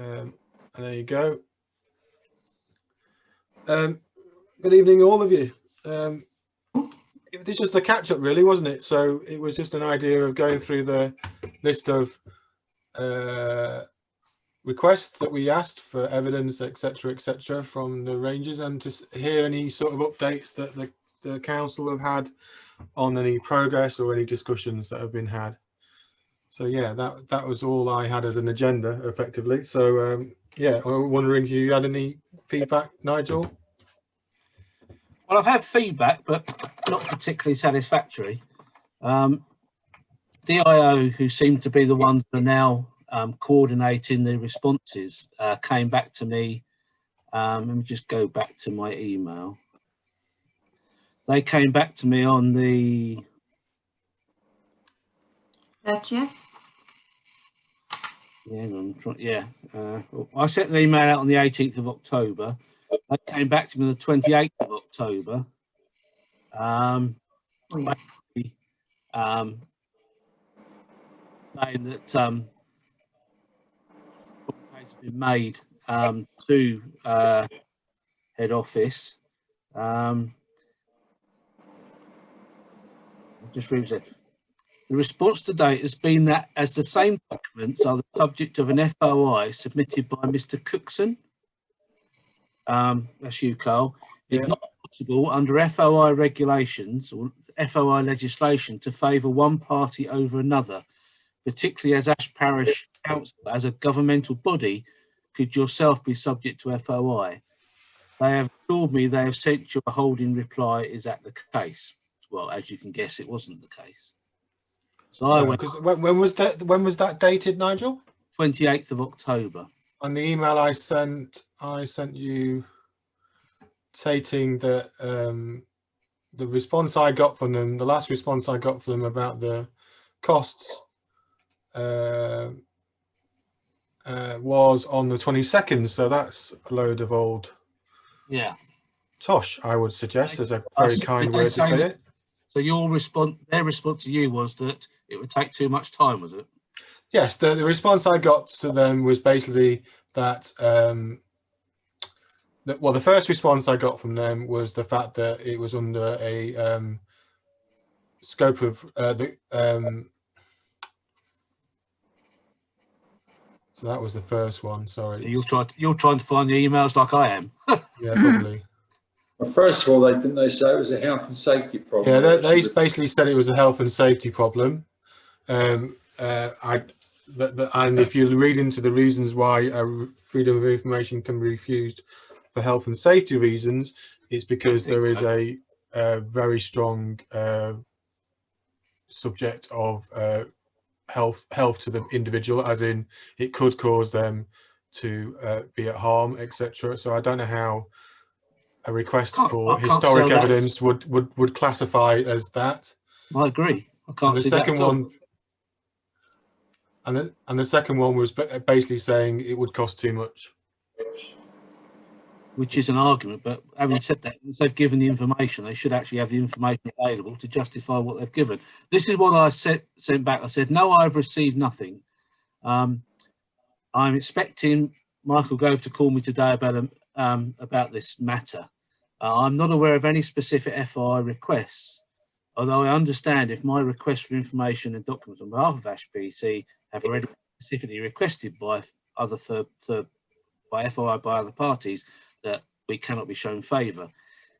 And there you go. Good evening, all of you. It was just a catch-up, really, wasn't it? So it was just an idea of going through the list of requests that we asked for evidence, etc., from the Rangers, and to hear any sort of updates that the council have had on any progress or any discussions that have been had. So yeah, that was all I had as an agenda, effectively. So yeah, I was wondering if you had any feedback, Nigel? Well, I've had feedback, but not particularly satisfactory. DIO, who seem to be the ones that are now coordinating the responses, came back to me. Let me just go back to my email. They came back to me on the 30th. Yeah, I sent an email out on the 18th of October. They came back to me on the 28th of October. Saying that has been made to head office. Just read it. The response to date has been that as the same documents are the subject of an FOI submitted by Mr. Cookson, that's you, Carl, it's not possible under FOI regulations or FOI legislation to favour one party over another, particularly as Ash Parish Council, as a governmental body, could yourself be subject to FOI. They have told me they have sent you a holding reply. Is that the case? Well, as you can guess, it wasn't the case. So I went. When was that? When was that dated, Nigel? 28th of October. On the email I sent you stating that the response I got from them, the last response I got from them about the costs was on the 22nd. So that's a load of old tosh, I would suggest, as a very kind word to say it. So their response to you was that it would take too much time, was it? Yes, the response I got to them was basically that, well, the first response I got from them was the fact that it was under a scope of so that was the first one, sorry. So you're trying to find the emails like I am. Yeah, probably. Well, first of all, didn't they say it was a health and safety problem? Yeah, they basically said it was a health and safety problem. And if you read into the reasons why freedom of information can be refused for health and safety reasons, it's because there is a very strong subject of health to the individual, as in it could cause them to be at harm, etc. So I don't know how a request for historic evidence would classify as that. I agree. I can't see that at all. And the second one was basically saying it would cost too much, which is an argument. But having said that, once they've given the information, they should actually have the information available to justify what they've given. This is what I sent back. I said, no, I've received nothing. I'm expecting Michael Gove to call me today about this matter. I'm not aware of any specific FOI requests, although I understand if my request for information and documents on behalf of Ash PC have already been specifically requested by other by FOI by other parties, that we cannot be shown favour.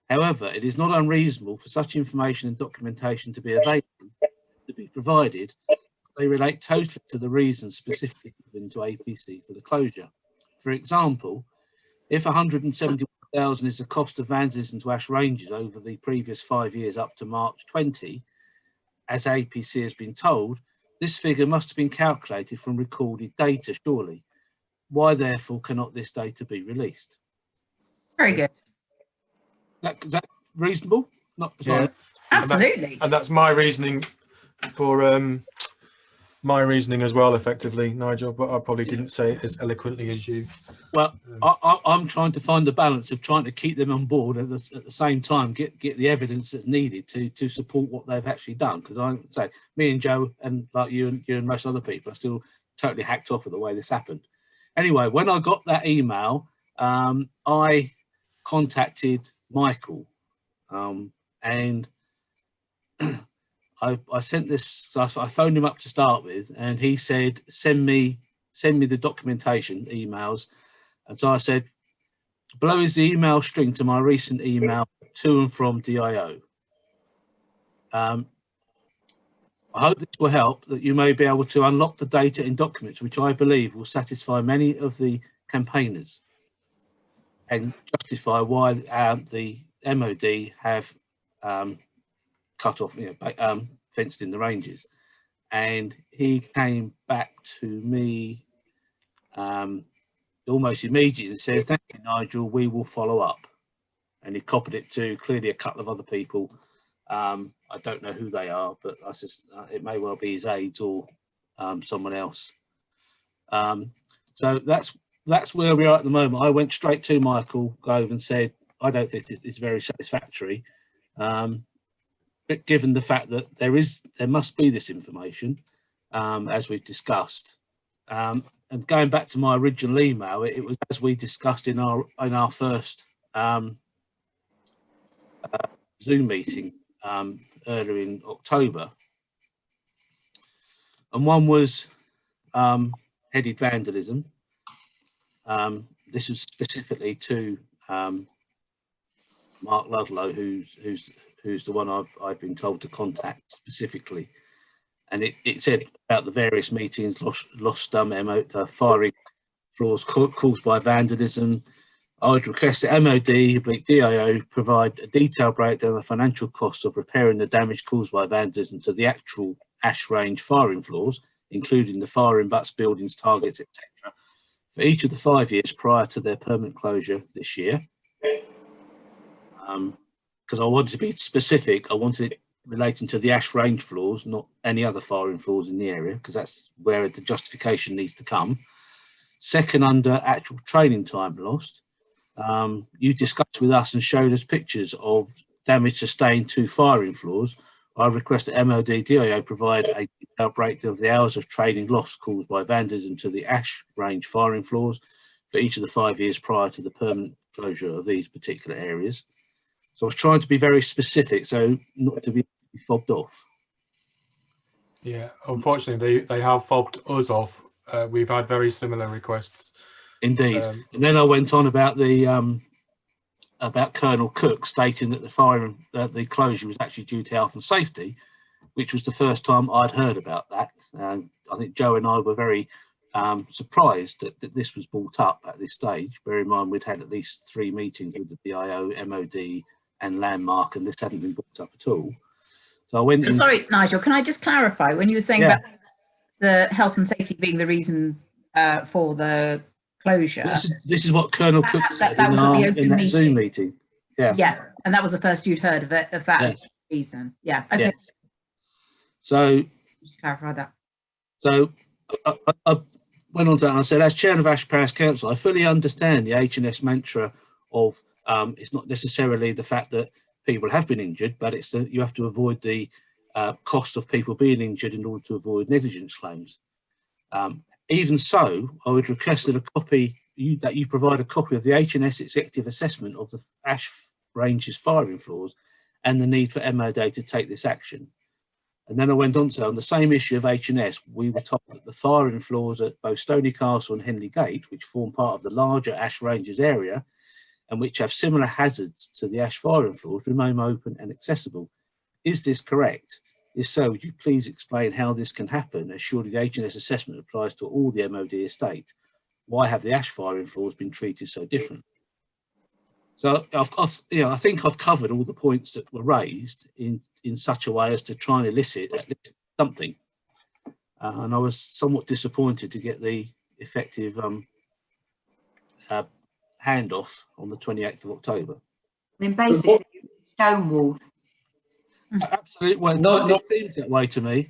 However, it is not unreasonable for such information and documentation to be available, to be provided. They relate totally to the reasons specifically given to APC for the closure. For example, if 171,000 is the cost of vandalism to Ash Ranges over the previous 5 years up to March 20, as APC has been told, this figure must have been calculated from recorded data, surely. Why, therefore, cannot this data be released? Very good. Is that reasonable? Yeah, absolutely. And that's my reasoning for my reasoning as well, effectively, Nigel, but I probably didn't say it as eloquently as you. Well, I'm trying to find the balance of trying to keep them on board at the same time, get the evidence that's needed to support what they've actually done. Because I say, me and Joe, and like you and most other people, are still totally hacked off at the way this happened. Anyway, when I got that email, I contacted Michael, and I sent this. So I phoned him up to start with, and he said, "Send me the documentation, emails." And so I said, "Below is the email string to my recent email to and from DIO. I hope this will help, that you may be able to unlock the data in documents which I believe will satisfy many of the campaigners and justify why the MOD have cut off, fenced in the ranges." And he came back to me almost immediately and said, "Thank you, Nigel, we will follow up." And he copied it to clearly a couple of other people. I don't know who they are, but I just, it may well be his aides or someone else. So that's where we are at the moment. I went straight to Michael Gove and said, "I don't think it's very satisfactory, but given the fact that there must be this information, as we've discussed." And going back to my original email, it was as we discussed in our first Zoom meeting earlier in October, and one was headed vandalism. This is specifically to Mark Ludlow, who's the one I've been told to contact specifically, and it said about the various meetings, lost firing floors caused by vandalism. I would request that MOD/DIO provide a detailed breakdown of the financial costs of repairing the damage caused by vandalism to the actual ash range firing floors, including the firing butts, buildings, targets, etc., for each of the 5 years prior to their permanent closure this year. Because I wanted to be specific, I wanted it relating to the ash range floors, not any other firing floors in the area, because that's where the justification needs to come. Second, under actual training time lost, you discussed with us and showed us pictures of damage sustained to firing floors. I request that MOD/DIO provide a detailed breakdown of the hours of training lost caused by vandalism to the ash range firing floors for each of the 5 years prior to the permanent closure of these particular areas. So I was trying to be very specific, so not to be fobbed off. Yeah, unfortunately, they have fobbed us off. We've had very similar requests. Indeed. And then I went on about the about Colonel Cook stating that the closure was actually due to health and safety, which was the first time I'd heard about that. And I think Joe and I were very surprised that this was brought up at this stage. Bear in mind, we'd had at least 3 meetings with the DIO, MOD and Landmark, and this hadn't been brought up at all. So I went in. Sorry, Nigel, can I just clarify? When you were saying about the health and safety being the reason for the closure. This is what Colonel Cook said that was at the open in that meeting. Zoom meeting. Yeah. Yeah, and that was the first you'd heard of it, of that as reason. Yeah, okay. Yes. So, Just clarify that. So I went on to that and I said, as chair of Ash Parish Council, I fully understand the H&S mantra of it's not necessarily the fact that people have been injured, but it's that you have to avoid the cost of people being injured in order to avoid negligence claims. Even so, I would request that that you provide a copy of the H&S executive assessment of the ash ranges firing floors and the need for MOD to take this action. And then I went on to say, on the same issue of H&S, we were told that the firing floors at both Stony Castle and Henley Gate, which form part of the larger ash ranges area and which have similar hazards to the ash firing floors, remain open and accessible. Is this correct? If so, would you please explain how this can happen, as surely the H&S assessment applies to all the MOD estate? Why have the ash firing floors been treated so different? So I think I've covered all the points that were raised in such a way as to try and elicit at least something. And I was somewhat disappointed to get the effective handoff on the 28th of October. I mean, basically, stonewalled. Absolutely. Well, it seemed that way to me.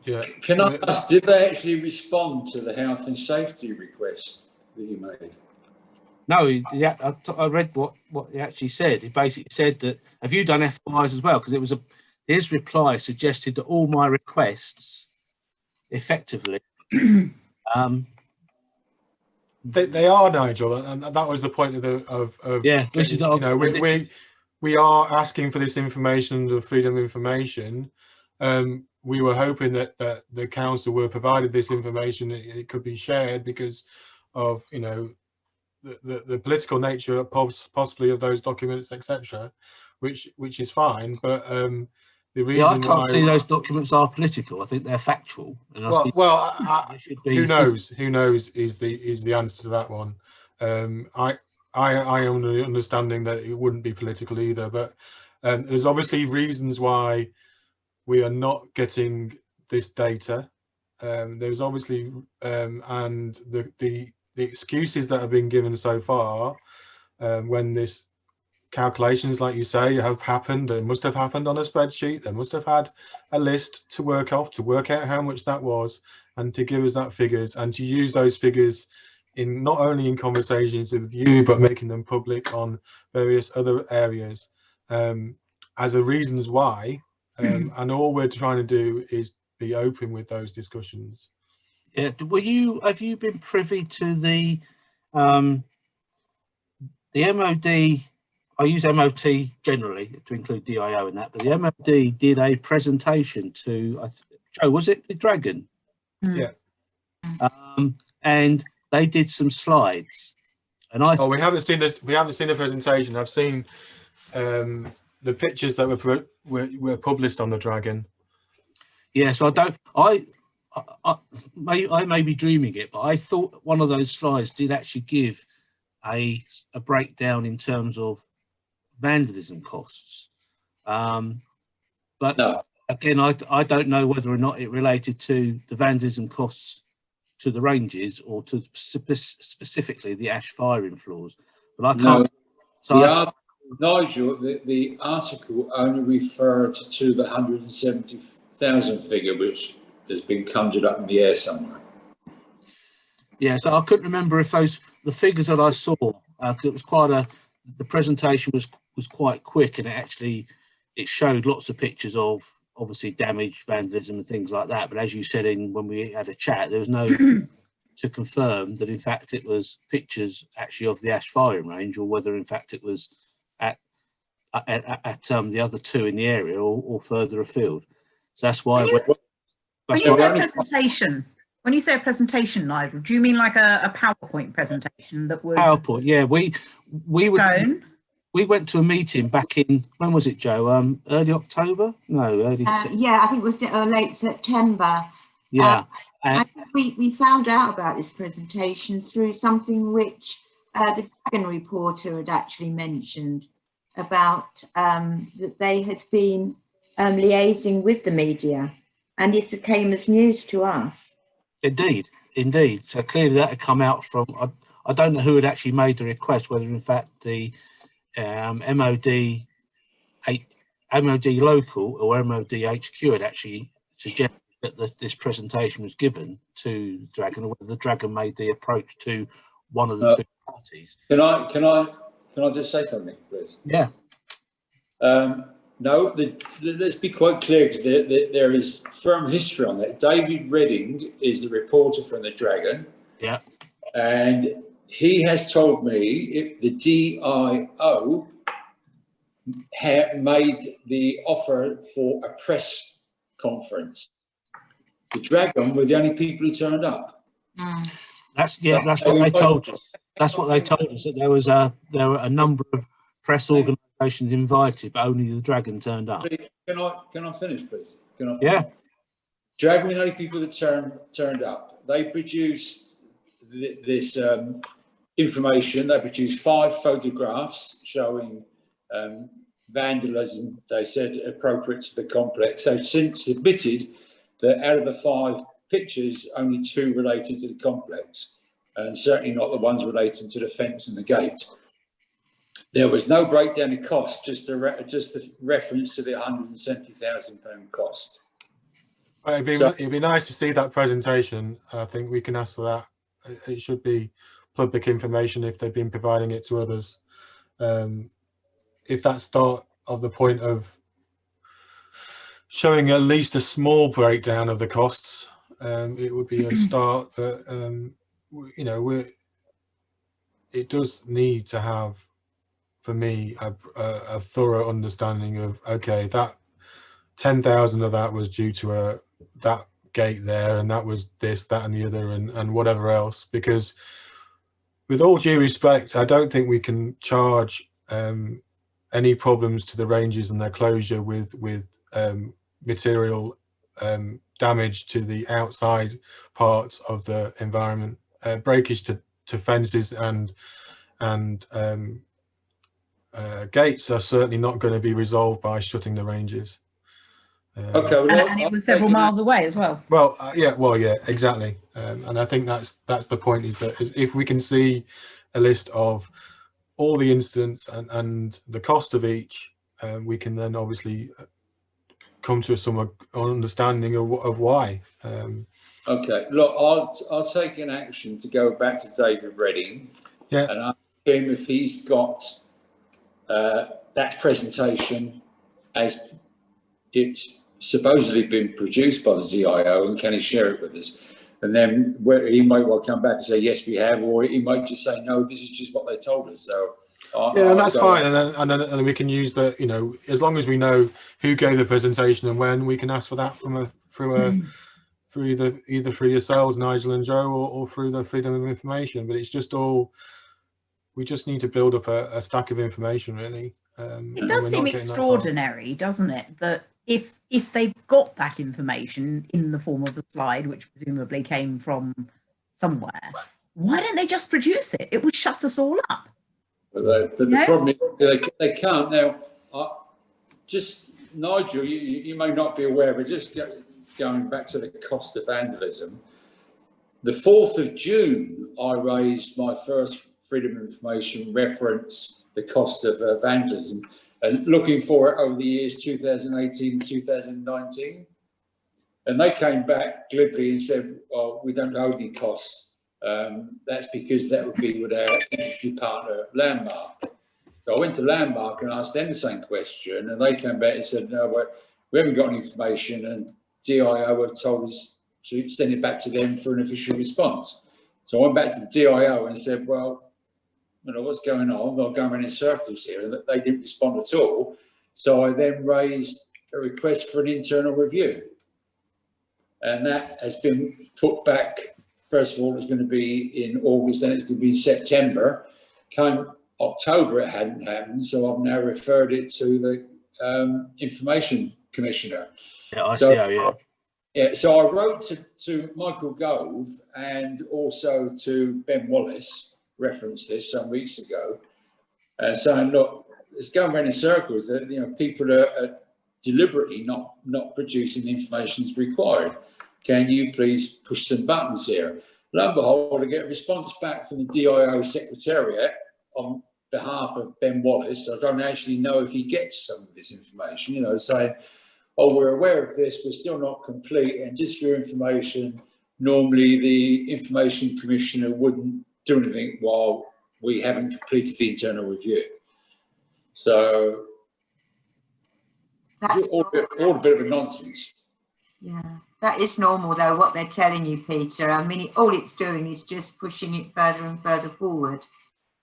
Yeah. Can I ask, did they actually respond to the health and safety request that you made? No, I read what he actually said. He basically said that, have you done FYs as well? Because his reply suggested that all my requests effectively They are, Nigel, and that was the point of Yeah, this is you know, we are asking for this information, the freedom of information. We were hoping that the council were provided this information, it could be shared because of, you know, the political nature possibly of those documents, etc., which is fine, but the reason I can't see those documents are political. I think they're factual. And who knows? Who knows is the answer to that one. I am the understanding that it wouldn't be political either, but there's obviously reasons why we are not getting this data. There's obviously and the excuses that have been given so far, when this calculations, like you say, have happened, it must have happened on a spreadsheet, they must have had a list to work off to work out how much that was, and to give us that figures, and to use those figures in not only in conversations with you but making them public on various other areas as a reasons why, and all we're trying to do is be open with those discussions. Yeah, have you been privy to the MOD? I use MOT generally to include DIO in that, but the MOD did a presentation to, Joe, was it the Dragon? Yeah. And they did some slides, and we haven't seen this. We haven't seen the presentation. I've seen the pictures that were published on the Dragon. Yeah, so I may be dreaming it, but I thought one of those slides did actually give a breakdown in terms of vandalism costs. But No. Again, I don't know whether or not it related to the vandalism costs to the ranges or to specifically the ash firing floors. But I can't. No, Nigel, the article only referred to the 170,000 figure, which has been conjured up in the air somewhere. Yeah, so I couldn't remember if the figures that I saw, because it was the presentation was quite quick, and it showed lots of pictures of obviously damage, vandalism and things like that. But as you said when we had a chat, there was no to confirm that in fact it was pictures actually of the ash firing range, or whether in fact it was at the other two in the area or further afield. So that's why when you say presentation, when you say a presentation, Nigel, do you mean like a PowerPoint presentation that was PowerPoint? Yeah, we went to a meeting back in, when was it, Joe? Early October? No, early. Yeah, I think it was late September. Yeah. I think we found out about this presentation through something which the Dragon reporter had actually mentioned about that they had been liaising with the media, and this came as news to us. Indeed. So clearly that had come out from, I don't know who had actually made the request, whether in fact the MOD local or MOD HQ had actually suggested that this presentation was given to Dragon, or whether the Dragon made the approach to one of the two parties. Can I just say something, please? Yeah. No, let's be quite clear, because there is firm history on that. David Redding is the reporter from the Dragon. Yeah. And he has told me if the DIO had made the offer for a press conference. The Dragon were the only people who turned up. That's what they told us. That's what they told us, that there were a number of press organisations invited, but only the Dragon turned up. Can I finish, please? Yeah. Dragon were the only people that turned up. They produced this information. They produced 5 photographs showing vandalism, they said, appropriate to the complex. They've since admitted that out of the 5 pictures, only 2 related to the complex, and certainly not the ones relating to the fence and the gate. There was no breakdown in cost, just a reference to the £170,000 cost. It'd be nice to see that presentation. I think we can ask for that. It should be public information if they've been providing it to others. If that start of the point of showing at least a small breakdown of the costs, it would be a start. But you know, it does need to have, for me, a thorough understanding of, okay, that 10,000 of that was due to that gate there, and that was this, that and the other, and whatever else. Because with all due respect, I don't think we can charge any problems to the ranges and their closure with material damage to the outside parts of the environment, breakage to fences and gates are certainly not going to be resolved by shutting the ranges. Okay, well, And it was several miles away as well. Well, yeah, exactly. And I think that's the point, is that if we can see a list of all the incidents and the cost of each, we can then obviously come to some understanding of why. okay, look, I'll take an action to go back to David Redding. Yeah. And ask him if he's got that presentation as it's supposedly been produced by the DIO, and can he share it with us? And then he might well come back and say, yes, we have, or he might just say, no, this is just what they told us. So yeah, and that's fine. And then we can use the, you know, as long as we know who gave the presentation and when, we can ask for that through either through yourselves, Nigel and Joe, or through the Freedom of Information. But it's just all, we just need to build up a stack of information, really. It does seem extraordinary, doesn't it, that if they've got that information in the form of a slide, which presumably came from somewhere, why don't they just produce it? It would shut us all up. But the problem is they can't. Now, just Nigel, you may not be aware, but just going back to the cost of vandalism, the 4th of June, I raised my first Freedom of Information reference, the cost of vandalism, and looking for it over the years 2018 and 2019. And they came back glibly and said, well, we don't know any costs. That's because that would be with our industry partner, Landmark. So I went to Landmark and asked them the same question, and they came back and said, no, we haven't got any information, and DIO have told us to send it back to them for an official response. So I went back to the DIO and said, well, you know, what's going on? They're going in circles here, and they didn't respond at all. So I then raised a request for an internal review. And that has been put back. First of all, it's going to be in August, then it's going to be September. Came October, it hadn't happened, so I've now referred it to the Information Commissioner. Yeah, I see how, yeah. Yeah, so I wrote to Michael Gove and also to Ben Wallace, referenced this some weeks ago, saying, look, it's going around in circles that, you know, people are deliberately not producing the information that's required. Can you please push some buttons here? Lo and behold, I get a response back from the DIO Secretariat on behalf of Ben Wallace. I don't actually know if he gets some of this information, you know, saying, oh, we're aware of this, we're still not complete, and just for your information, normally the Information Commissioner wouldn't do anything while we haven't completed the internal review. So, all a bit of a nonsense. Yeah, that is normal though, what they're telling you, Peter. I mean, all it's doing is just pushing it further and further forward.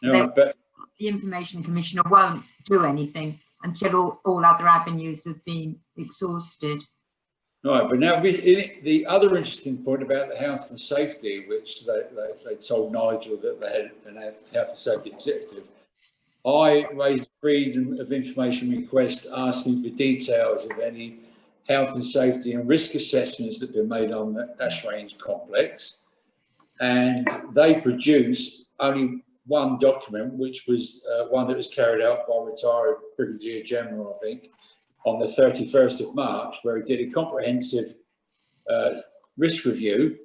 No, but the Information Commissioner won't do anything until all other avenues have been exhausted. Right, but now the other interesting point about the health and safety, which they told Nigel that they had an health and safety executive, I raised a Freedom of Information request asking for details of any health and safety and risk assessments that have been made on the Ash Range complex, and they produced only one document, which was one that was carried out by retired Brigadier General, I think, on the 31st of March, where he did a comprehensive risk review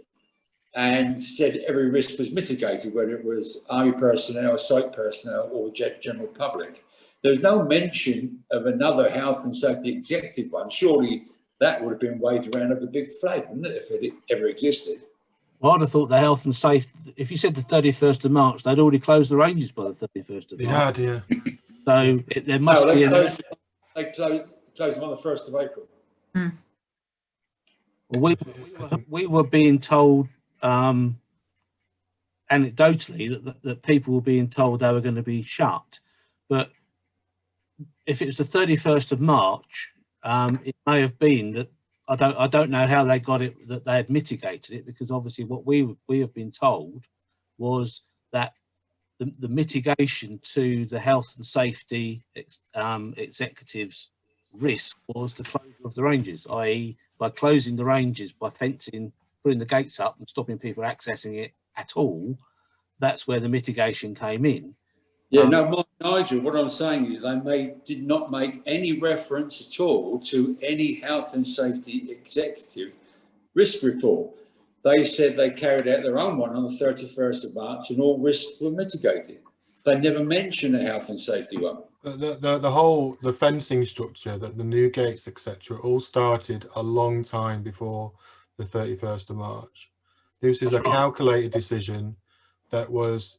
and said every risk was mitigated, whether it was Army personnel, site personnel, or general public. There's no mention of another health and safety executive one. Surely that would have been waved around like a big flag, wouldn't it, if it ever existed? Well, I'd have thought the health and safety, if you said the 31st of March, they'd already closed the ranges by the 31st of March. They had, yeah. So there must be... They closed them on the 1st of April. Well, we were being told anecdotally that people were being told they were going to be shut. But if it was the 31st of March, it may have been that I don't know how they got it, that they had mitigated it, because obviously what we have been told was that the mitigation to the health and safety executives' risk was the closure of the ranges, i.e. by closing the ranges, by fencing, putting the gates up and stopping people accessing it at all. That's where the mitigation came in. Yeah, no, Nigel, what I'm saying is they did not make any reference at all to any health and safety executive risk report. They said they carried out their own one on the 31st of March and all risks were mitigated. They never mentioned a health and safety one. The fencing structure, that the new gates, etc., all started a long time before the 31st of March. This is a calculated decision that was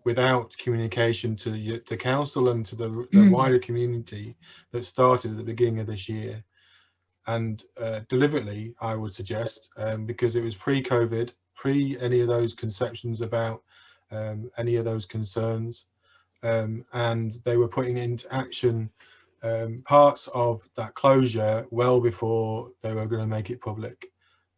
without communication to the council and to the wider community, that started at the beginning of this year, and deliberately, I would suggest, because it was pre-COVID, pre any of those conceptions about any of those concerns, and they were putting into action parts of that closure well before they were going to make it public.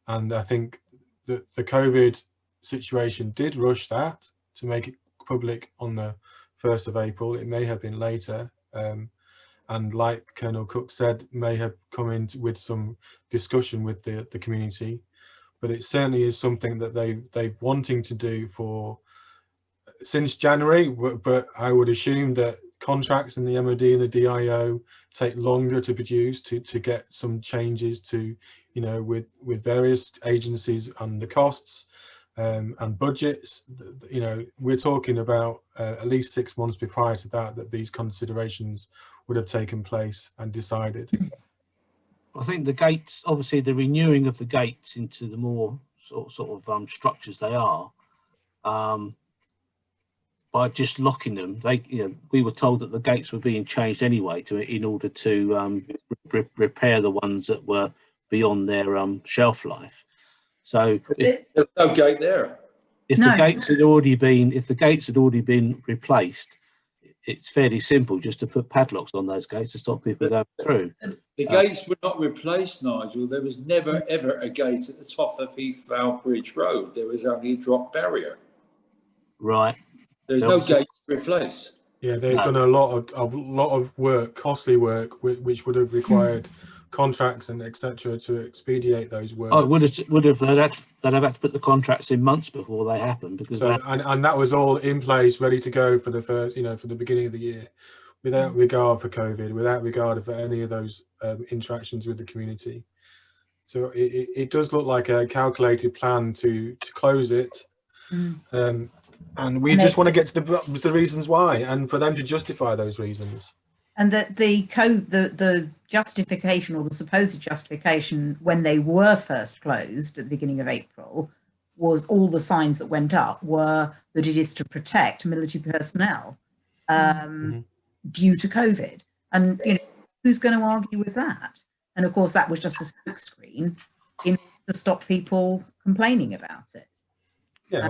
And I think that the COVID situation did rush that to make it public on the 1st of April. It may have been later, and like Colonel Cook said, may have come in with some discussion with the community, but it certainly is something that they've wanting to do since January. But I would assume that contracts in the MOD and the DIO take longer to produce, to get some changes to, you know, with various agencies and the costs and budgets. You know, we're talking about at least 6 months prior to that these considerations would have taken place and decided. I think the gates, obviously the renewing of the gates into the more sort of structures they are, by just locking them, we were told that the gates were being changed anyway in order to repair the ones that were beyond their shelf life. So there's no gate there. If the gates had already been replaced, it's fairly simple just to put padlocks on those gates to stop people going through. The gates were not replaced, Nigel. There was never ever a gate at the top of Heathvale Bridge Road. There was only a drop barrier. Right. There's no gate to replace. Yeah, they've done a lot of work, costly work, which would have required contracts and etc. to expedite those works. Oh, they'd have had to put the contracts in months before they happened, because and that was all in place, ready to go for the first, for the beginning of the year, without regard for COVID, without regard for any of those interactions with the community. So it does look like a calculated plan to close it, and we just want to get to the reasons why, and for them to justify those reasons. And that the justification, or the supposed justification, when they were first closed at the beginning of April, was all the signs that went up were that it is to protect military personnel due to COVID. And who's going to argue with that? And of course, that was just a smokescreen to stop people complaining about it. Yeah,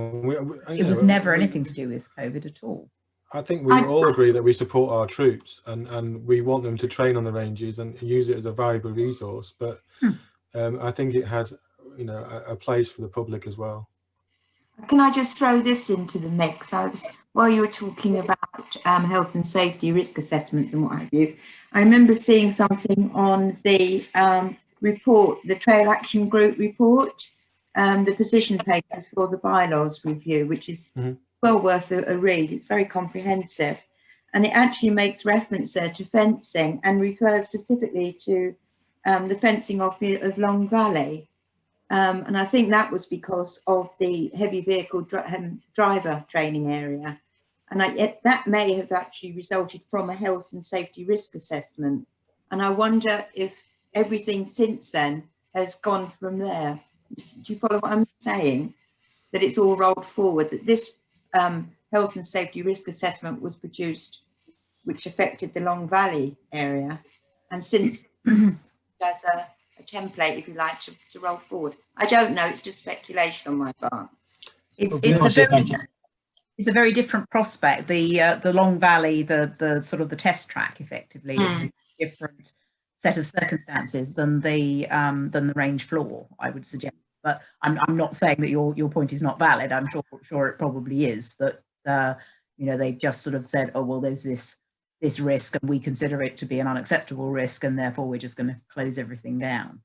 it was never anything to do with COVID at all. I think we all agree that we support our troops and we want them to train on the ranges and use it as a valuable resource. But I think it has, a place for the public as well. Can I just throw this into the mix? While you were talking about health and safety risk assessments and what have you, I remember seeing something on the report, the Trail Action Group report, the position paper for the bylaws review, which is well worth a read. It's very comprehensive, and it actually makes reference there to fencing and refers specifically to the fencing of Long Valley. And I think that was because of the heavy vehicle driver training area. And that may have actually resulted from a health and safety risk assessment. And I wonder if everything since then has gone from there. Do you follow what I'm saying? That it's all rolled forward, that this health and safety risk assessment was produced, which affected the Long Valley area. And since there's a template, if you like, to roll forward. I don't know, it's just speculation on my part. It's Well, it's a very different prospect. The Long Valley, the sort of the test track, effectively, is a different set of circumstances than the range floor, I would suggest. But I'm not saying that your point is not valid. I'm sure it probably is. That you know, they just sort of said, oh well, there's this risk, and we consider it to be an unacceptable risk, and therefore we're just going to close everything down.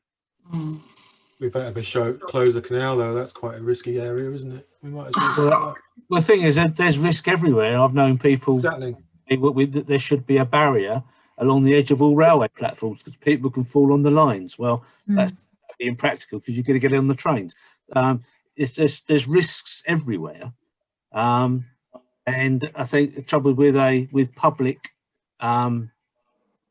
We better close the canal though. That's quite a risky area, isn't it? We might as well. The thing is that there's risk everywhere. I've known people. Exactly. There should be a barrier along the edge of all railway platforms because people can fall on the lines. Well, that's impractical because you're going to get on the trains. There's risks everywhere, and I think the trouble with public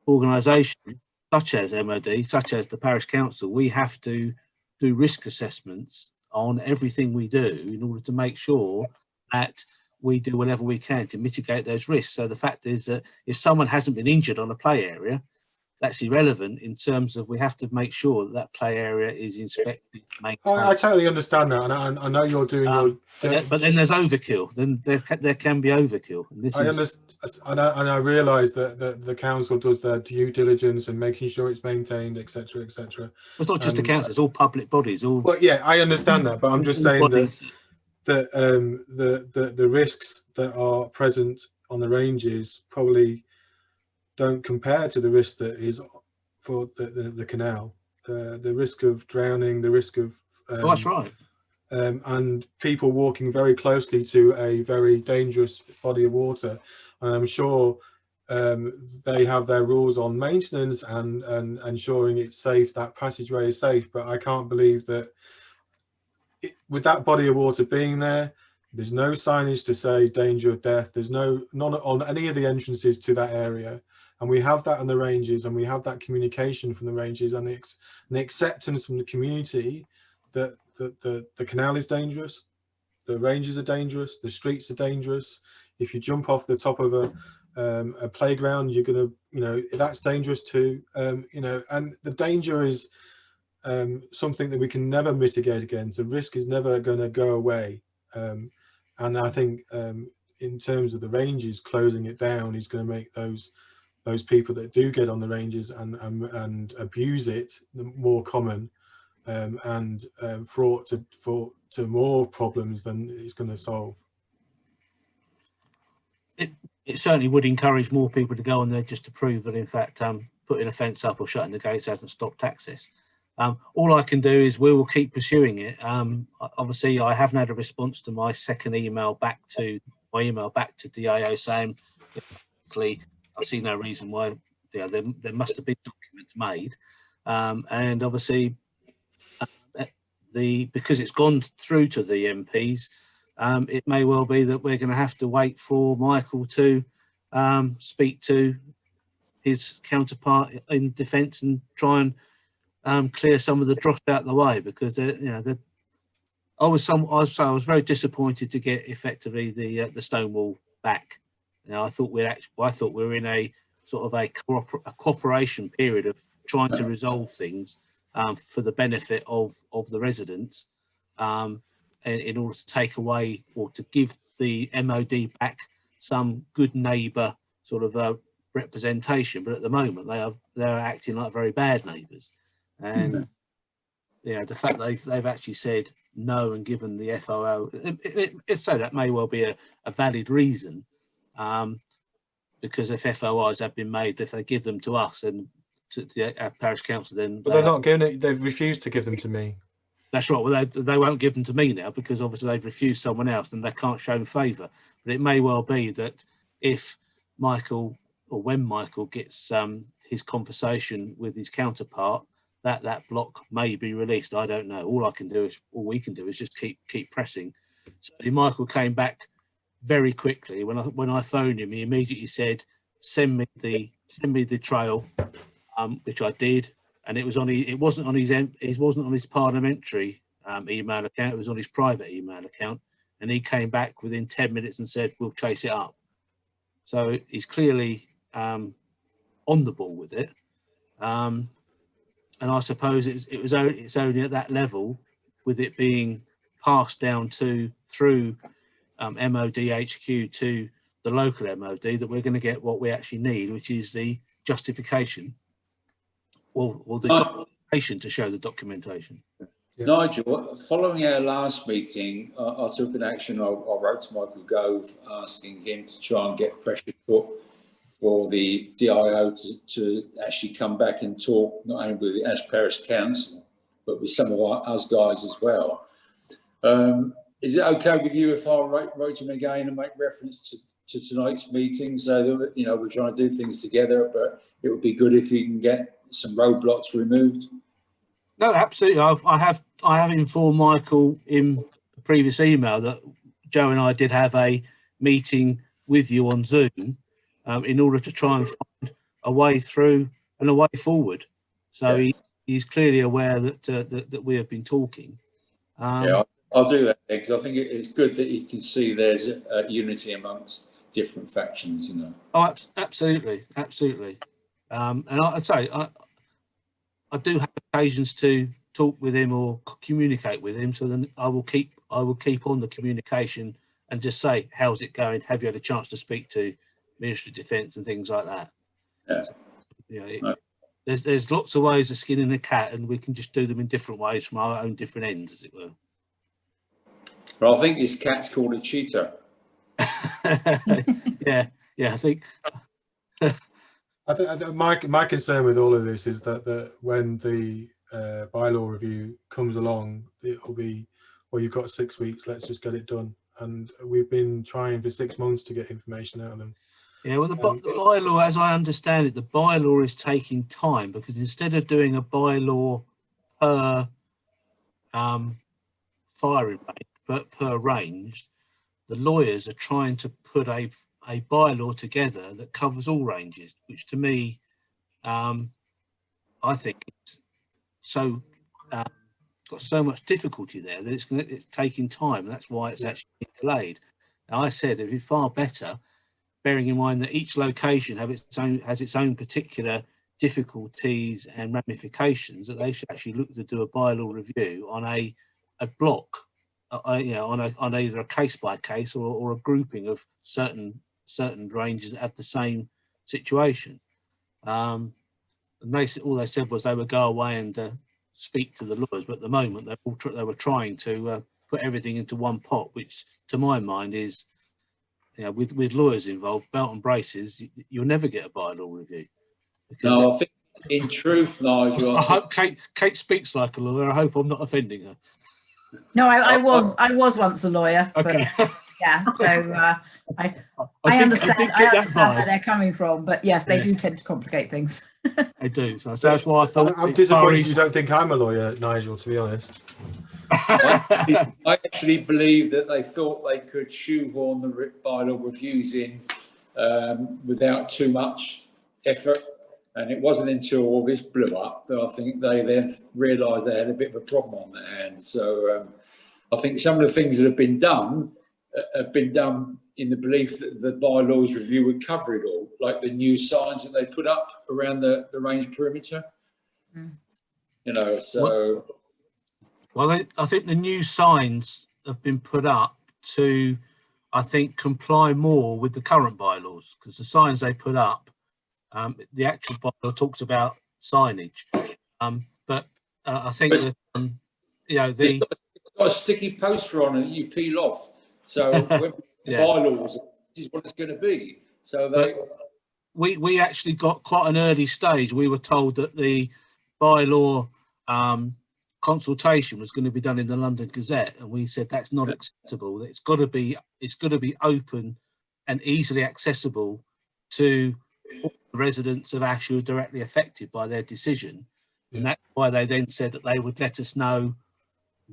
organisations such as MOD, such as the Parish Council, we have to do risk assessments on everything we do in order to make sure that we do whatever we can to mitigate those risks. So the fact is that if someone hasn't been injured on a play area, that's irrelevant in terms of we have to make sure that that play area is inspected. I totally understand that, and I know you're doing your. But then there's overkill. Then there can be overkill. And this and I realise that the council does their due diligence and making sure it's maintained, etc., etc. It's not just the council; it's all public bodies. Well, yeah, I understand that, but I'm just saying that the risks that are present on the ranges probably don't compare to the risk that is for the canal. The risk of drowning, the risk of that's right. And people walking very closely to a very dangerous body of water. And I'm sure they have their rules on maintenance and ensuring it's safe, that passageway is safe. But I can't believe that with that body of water being there, there's no signage to say danger of death. There's none on any of the entrances to that area. And we have that on the ranges, and we have that communication from the ranges and the acceptance from the community that the canal is dangerous, the ranges are dangerous, the streets are dangerous. If you jump off the top of a playground, you're going to, you know, that's dangerous too. You know, and the danger is something that we can never mitigate against. The risk is never going to go away. And I think in terms of the ranges, closing it down is going to make those people that do get on the ranges and abuse it more common, and fraught to more problems than it's going to solve. It certainly would encourage more people to go on there just to prove that in fact putting a fence up or shutting the gates hasn't stopped access. All I can do is we will keep pursuing it. Obviously I haven't had a response to my second email back to DIO saying I see no reason why there must have been documents made, and obviously because it's gone through to the MPs, it may well be that we're going to have to wait for Michael to speak to his counterpart in defence and try and clear some of the dross out of the way, because I was very disappointed to get effectively the stone wall back. I thought we were in a sort of a cooperation period of trying to resolve things for the benefit of the residents, in order to take away or to give the MOD back some good neighbour sort of representation. But at the moment they're acting like very bad neighbours, and the fact they've actually said no and given the FOO, so that may well be a valid reason. Because if FOIs have been made, if they give them to us and to the Parish Council, then... But they're not giving it, they've refused to give them to me. That's right, well they won't give them to me now because obviously they've refused someone else and they can't show favour. But it may well be that if Michael, or when Michael gets his conversation with his counterpart, that block may be released. I don't know. All we can do is just keep pressing. So Michael came back very quickly. When I phoned him, he immediately said, send me the trail, which I did, and it wasn't on his parliamentary email account, it was on his private email account, and he came back within 10 minutes and said we'll chase it up. So he's clearly on the ball with it, and I suppose it's only at that level, with it being passed down through MOD HQ to the local MOD, that we're going to get what we actually need, which is the justification or the documentation to show the documentation. Yeah. Nigel, following our last meeting, I took an action. I wrote to Michael Gove asking him to try and get pressure put for the DIO to actually come back and talk, not only with the Parish Council, but with some of us guys as well. Is it okay with you if I wrote him again and make reference to tonight's meeting, so that, you know, we're trying to do things together, but it would be good if you can get some roadblocks removed? No, absolutely. I have informed Michael in the previous email that Joe and I did have a meeting with you on Zoom in order to try and find a way through and a way forward. So yeah. he's clearly aware that we have been talking. Yeah, I'll do that, because I think it's good that you can see there's a unity amongst different factions, you know. Oh, absolutely, absolutely. And I'd say I do have occasions to talk with him or communicate with him, so then I will keep on the communication and just say, how's it going? Have you had a chance to speak to Ministry of Defence and things like that? Yeah. So, you know, there's lots of ways of skinning a cat, and we can just do them in different ways from our own different ends, as it were. But I think this cat's called a cheetah. yeah, I think. I think my concern with all of this is that when the bylaw review comes along, it'll be, well, you've got 6 weeks, let's just get it done. And we've been trying for 6 months to get information out of them. Yeah, well, the bylaw, as I understand it, the bylaw is taking time, because instead of doing a bylaw per firing range, but per range, the lawyers are trying to put a bylaw together that covers all ranges, which to me, I think it's so got so much difficulty there that it's taking time, and that's why it's actually been delayed. Now, I said it'd be far better, bearing in mind that each location has its own particular difficulties and ramifications, that they should actually look to do a bylaw review on a block, you know, on either a case by case or a grouping of certain ranges that have the same situation. And all they said was they would go away and speak to the lawyers, but at the moment they were trying to put everything into one pot, which to my mind is, you know, with lawyers involved, belt and braces, you'll never get a bylaw review. No, I think in truth, Nigel, I hope Kate speaks like a lawyer. I hope I'm not offending her. No, I was once a lawyer. Okay. But, yeah, so I understand where they're coming from, but yes, they do tend to complicate things. They do. So that's why I thought. I'm disappointed you don't think I'm a lawyer, Nigel, to be honest. I actually believe that they thought they could shoehorn the bylaw reviews in without too much effort, and it wasn't until all this blew up that I think they then realised they had a bit of a problem on their hands. So I think some of the things that have been done in the belief that the bylaws review would cover it all, like the new signs that they put up around the range perimeter. You know, so. Well, I think the new signs have been put up to, I think, comply more with the current bylaws, because the signs they put up, the actual bylaw talks about signage, but I think that you know, it's got a sticky poster on it you peel off. So when yeah. bylaws, this is what it's going to be. So we actually got quite an early stage. We were told that the bylaw consultation was going to be done in the London Gazette, and we said that's not acceptable. It's got to be open and easily accessible to all the residents of Ash who are directly affected by their decision. And that's why they then said that they would let us know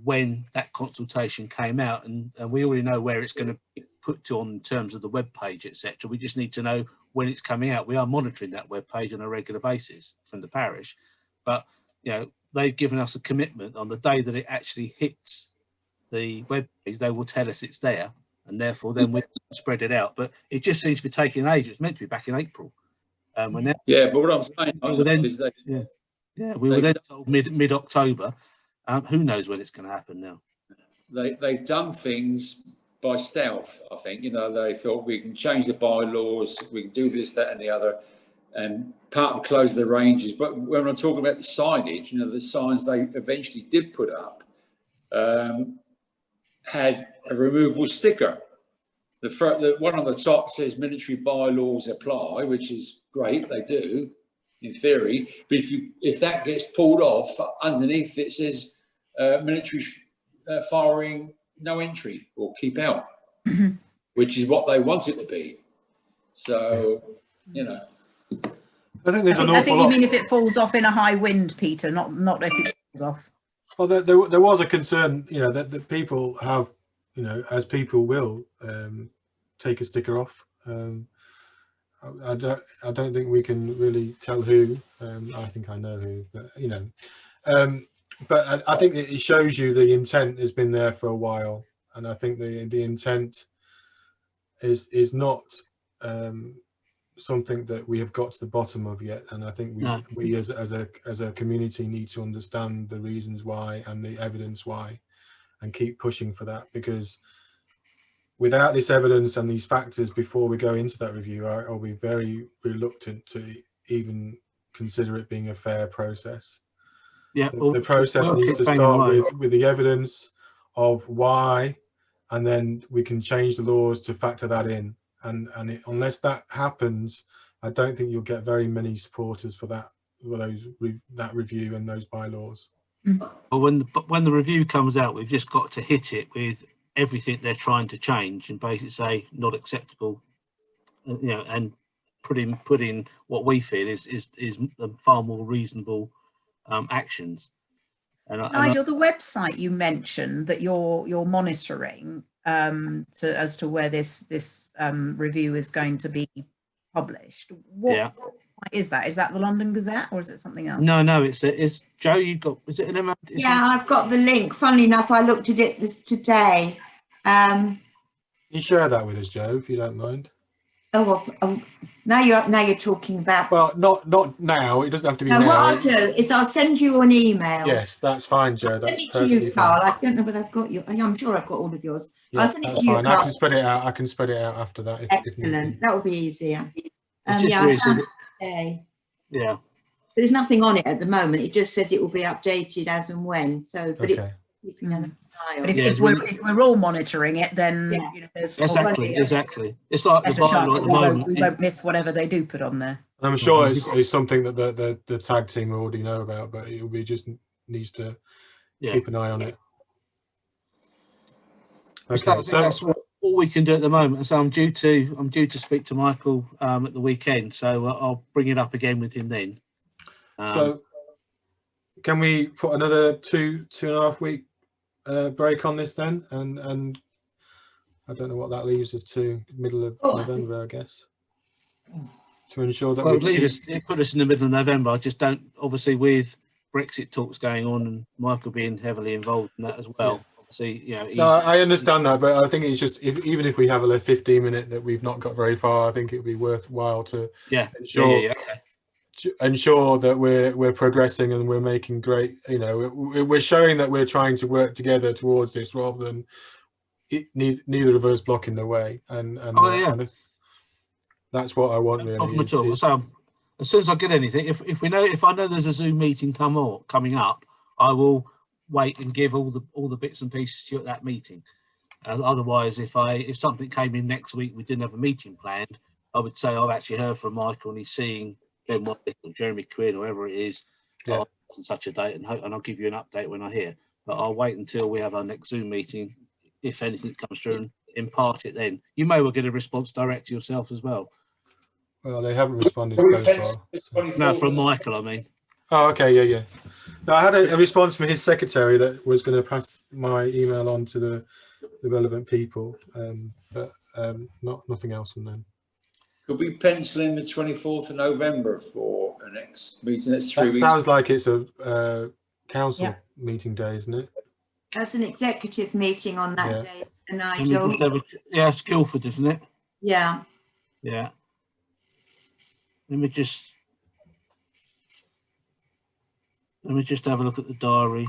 when that consultation came out, and we already know where it's going to be put to on in terms of the web page, etc. We just need to know when it's coming out. We are monitoring that web page on a regular basis from the parish, but you know, they've given us a commitment on the day that it actually hits the web page, they will tell us it's there, and therefore then we spread it out. But it just seems to be taking ages. It's meant to be back in April. But what I'm saying we were then told mid-October. Who knows when it's going to happen now? they've done things by stealth. I think, you know, they thought we can change the bylaws, we can do this, that, and the other, and part of close the ranges. But when I'm talking about the signage, you know, the signs they eventually did put up had a removable sticker. The one on the top says military bylaws apply, which is great, they do in theory. But if that gets pulled off, underneath it says military firing no entry or keep out, which is what they want it to be. So, you know. I think there's an awful I think you lot. mean if it falls off in a high wind, Peter, not if it falls off. Well, there was a concern, you know, that people have, you know, as people will take a sticker off. I don't think we can really tell who. I think I know who, but you know. But I think it shows you the intent has been there for a while, and I think the intent is not something that we have got to the bottom of yet. And I think we as a community need to understand the reasons why and the evidence why, and keep pushing for that, because without this evidence and these factors before we go into that review, I'll be very reluctant to even consider it being a fair process. Yeah, The process needs to start with the evidence of why, and then we can change the laws to factor that in. And unless that happens, I don't think you'll get very many supporters for that review and those bylaws. Well, when the review comes out, we've just got to hit it with everything they're trying to change and basically say not acceptable, you know, and put in what we feel is far more reasonable actions. Nigel, the website you mentioned that you're monitoring as to where this review is going to be published. What is that? Is that the London Gazette or is it something else? No, it's Joe. You got? Is it an? I've got the link. Funnily enough, I looked at it today. You share that with us, Joe, if you don't mind. Now you're talking about. Well, not now. It doesn't have to be now. What I'll do is I'll send you an email. Yes, that's fine, Joe. That's perfectly perfectly to you, fine. Carl. I don't know whether I've got you. I'm sure I've got all of yours. Yeah, I'll send it that's to you, fine. Carl. I can spread it out. I can spread it out after that. Excellent. That would be easier. Yeah. But there's nothing on it at the moment. It just says it will be updated as and when. So, but okay. But if we're all monitoring it, then you know, there's exactly. It's like the bylaw at the moment. We won't miss whatever they do put on there. I'm sure it's something that the tag team already know about, but it will be just needs to keep an eye on it. Okay, so that's all we can do at the moment. So I'm due to speak to Michael at the weekend, so I'll bring it up again with him then. So can we put another 2.5 week break on this then, and I don't know what that leaves us to, middle of November, I guess, to ensure that it put us in the middle of November. I just don't, obviously with Brexit talks going on and Michael being heavily involved in that as well. Obviously, you know. No, I understand that, but I think it's just even if we have a 15-minute that we've not got very far, I think it would be worthwhile to ensure that we're progressing and we're making great, you know, we're showing that we're trying to work together towards this rather than neither of us blocking the way. And that's what I want really. So as soon as I get anything, if I know there's a Zoom meeting coming up, I will wait and give all the bits and pieces to you at that meeting. Otherwise, if something came in next week, we didn't have a meeting planned, I would say I've actually heard from Michael and he's seeing Jeremy Quinn, whoever it is, on such a date, and I'll give you an update when I hear. But I'll wait until we have our next Zoom meeting, if anything comes through, and impart it then. You may well get a response direct to yourself as well. Well, they haven't responded so far. So. No, from Michael, I mean. Oh, okay, yeah. No, I had a response from his secretary that was going to pass my email on to the relevant people, but nothing else from them. Could we pencil in the 24th of November for a next meeting? That's 3 weeks. Sounds like it's a council meeting day, isn't it? That's an executive meeting on that day, Nigel. It's Guildford, isn't it? Yeah. Yeah. Let me just have a look at the diary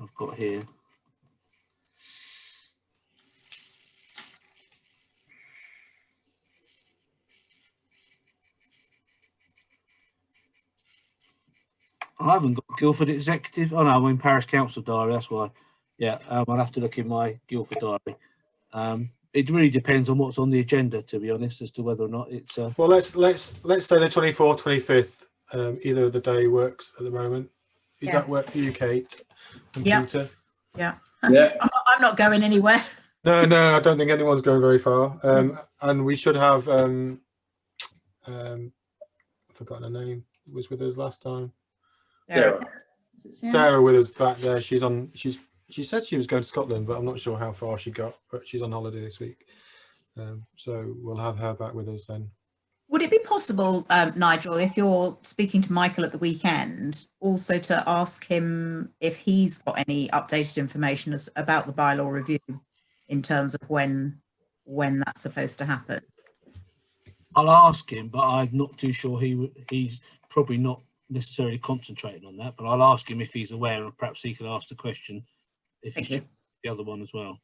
I've got here. I haven't got Guildford Executive. Oh no, I'm in Parish Council diary. That's why. Yeah, I'll have to look in my Guildford diary. It really depends on what's on the agenda, to be honest, as to whether or not it's. Well, let's say the 24th, 25th. Either of the day works at the moment. Does that work for you, Kate and Peter? Yeah. Yeah. I'm not going anywhere. No, I don't think anyone's going very far. And we should have. I've forgotten her name. Who was with us last time? Sarah with us back there. She said she was going to Scotland, but I'm not sure how far she got. But she's on holiday this week, so we'll have her back with us then. Would it be possible, Nigel, if you're speaking to Michael at the weekend, also to ask him if he's got any updated information about the bylaw review in terms of when that's supposed to happen? I'll ask him, but I'm not too sure. He's probably not necessarily concentrating on that, but I'll ask him if he's aware, and perhaps he could ask the question if he's the other one as well.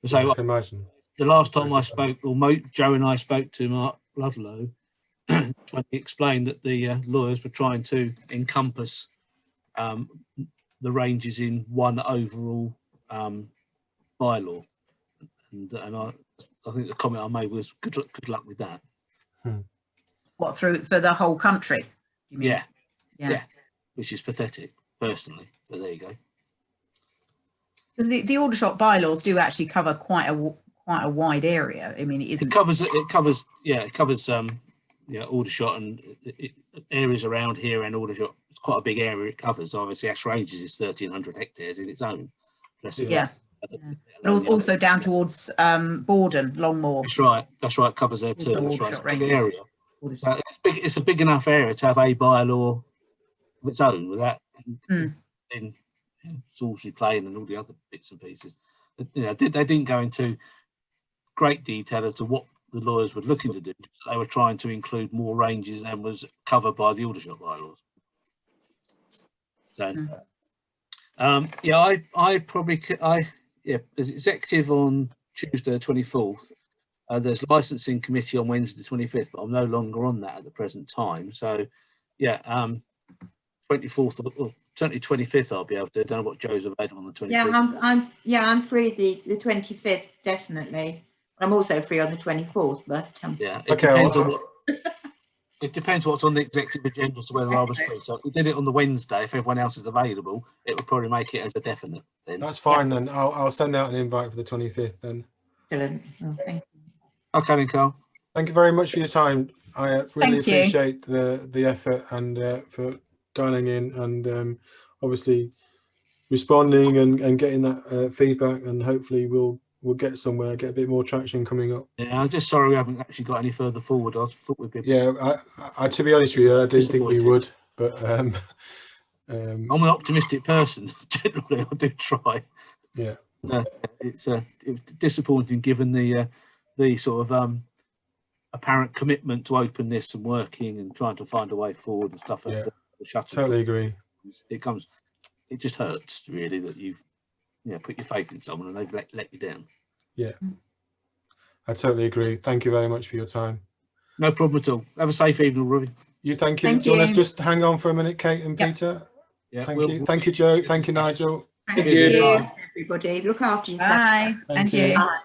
So I can imagine. The last time I spoke, or Joe and I spoke to Mark Ludlow, when he explained that the lawyers were trying to encompass the ranges in one overall bylaw, and I think the comment I made was good luck with that. What, for the whole country? You mean? Yeah, which is pathetic, personally. But there you go. Because the Aldershot bylaws do actually cover quite a wide area. I mean, it covers Aldershot and areas around here, and Aldershot. It's quite a big area it covers. Obviously, Ash Ranges is 1,300 hectares in its own. But also down towards Borden, Longmoor. That's right. It covers there too. That's right. It's a big area. It's a big enough area to have a bylaw of its own without in Salisbury Plain and all the other bits and pieces. You know, they didn't go into great detail as to what the lawyers were looking to do. They were trying to include more ranges than was covered by the Aldershot bylaws. So, as executive on Tuesday the 24th. There's licensing committee on Wednesday the 25th, but I'm no longer on that at the present time. So, 24th or certainly 25th I'll be able to. I don't know what Joe's available on the 25th. I'm free the 25th definitely. I'm also free on the 24th, but it depends what's on the executive agenda as to whether I was free. So if we did it on the Wednesday, if everyone else is available, it would probably make it as a definite. Then that's fine. Then I'll send out an invite for the 25th. Then. Excellent. Oh, thank you. Okay, then, Carl. Thank you very much for your time. I really appreciate the effort and for dialing in and obviously responding and getting that feedback, and hopefully we'll get somewhere, get a bit more traction coming up. Yeah, I'm just sorry we haven't actually got any further forward. I thought we'd be. Yeah, I to be honest with you, I didn't think we would, but I'm an optimistic person. Generally, I do try. Yeah, it's disappointing given the sort of apparent commitment to openness and working and trying to find a way forward and stuff. Yeah, totally agree. It just hurts really that you put your faith in someone and they've let you down. Yeah, I totally agree. Thank you very much for your time. No problem at all. Have a safe evening, Ruby. Thank you. Do you want us just hang on for a minute, Kate and Peter? Yeah. Thank you, Joe. Thank you, Nigel. Thank you, everybody. Look after yourself. Bye. Thank you. Bye.